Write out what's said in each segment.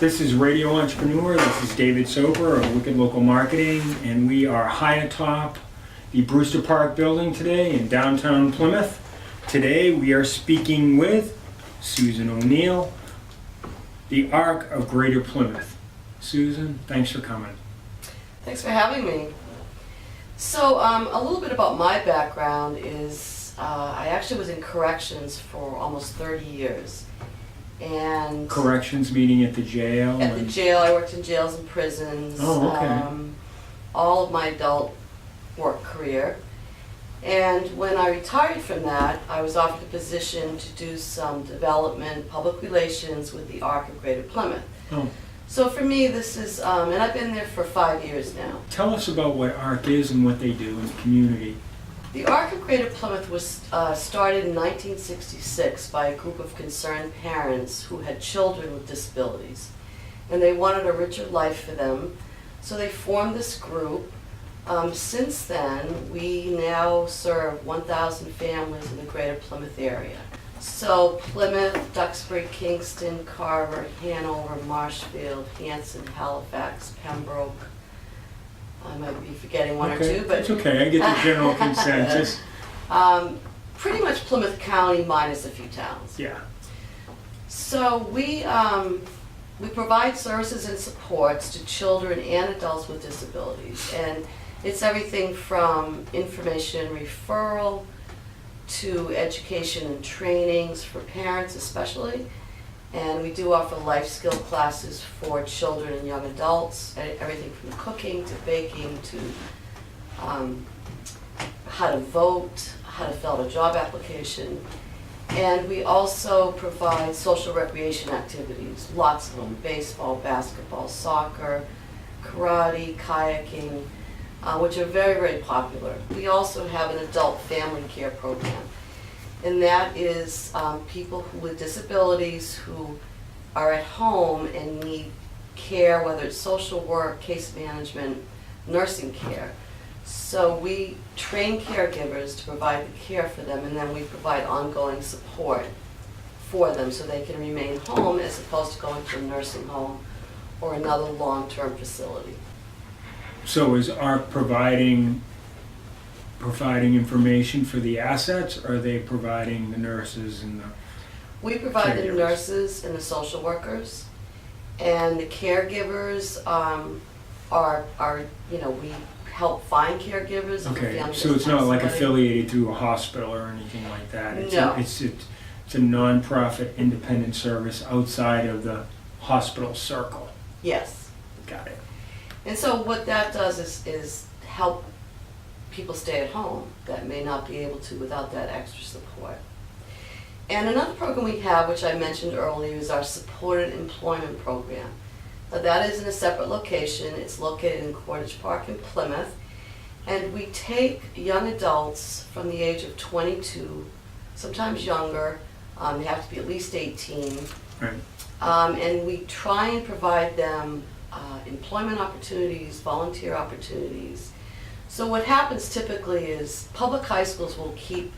This is Radio Entrepreneur. This is David Soper of Wicked Local Marketing, and we are high atop the Brewster Park building today in downtown Plymouth. Today we are speaking with Susan O'Neal, the Arc of Greater Plymouth. Susan, thanks for coming. Thanks for having me. So a little bit about my background is I actually was in corrections for almost 30 years. And Corrections meeting at the jail? At the jail, I worked in jails and prisons. Oh, okay. All of my adult work career. And when I retired from that, I was offered a position to do some development, public relations with the Arc of Greater Plymouth. Oh. So for me, this is, and I've been there for 5 years now. Tell us about what ARC is and what they do in the community. The Arc of Greater Plymouth was started in 1966 by a group of concerned parents who had children with disabilities. And they wanted a richer life for them, so they formed this group. Since then, we now serve 1,000 families in the Greater Plymouth area. So Plymouth, Duxbury, Kingston, Carver, Hanover, Marshfield, Hanson, Halifax, Pembroke. I might be forgetting one or two, but it's okay. I get the general consensus. Pretty much Plymouth County minus a few towns. Yeah. So we provide services and supports to children and adults with disabilities, and it's everything from information referral to education and trainings for parents especially. And we do offer life skill classes for children and young adults, everything from cooking to baking to how to vote, how to fill out a job application. And we also provide social recreation activities, lots of them: baseball, basketball, soccer, karate, kayaking, which are very, very popular. We also have an adult family care program. And that is people with disabilities who are at home and need care, whether it's social work, case management, nursing care. So we train caregivers to provide the care for them, and then we provide ongoing support for them so they can remain home as opposed to going to a nursing home or another long-term facility. So is ARC providing information for the assets, or are they providing the nurses and the We provide the caregivers? nurses and the social workers, and the caregivers are we help find caregivers. If a Okay, family so it's doesn't not have like somebody. affiliated through a hospital or anything like that? No. It's a non-profit independent service outside of the hospital circle. Yes. Got it. And so what that does is help people stay at home that may not be able to without that extra support. And another program we have, which I mentioned earlier, is our supported employment program. Now that is in a separate location. It's located in Cordage Park in Plymouth. And we take young adults from the age of 22, sometimes younger, they have to be at least 18, Right. and we try and provide them employment opportunities, volunteer opportunities. So what happens typically is public high schools will keep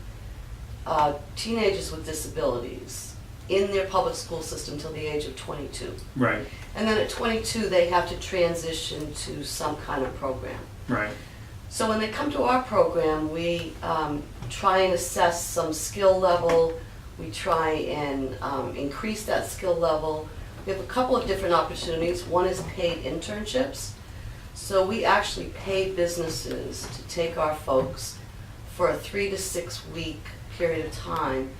teenagers with disabilities in their public school system till the age of 22. Right. And then at 22 they have to transition to some kind of program. Right. So when they come to our program, we try and assess some skill level. We try and increase that skill level. We have a couple of different opportunities. One is paid internships. So we actually pay businesses to take our folks for a 3 to 6 week period of time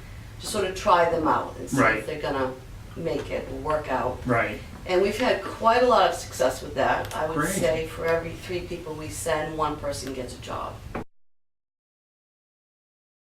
to sort of try them out and see Right. if they're gonna make it or work out. Right. And we've had quite a lot of success with that. I would Great. say for every 3 people we send, 1 person gets a job.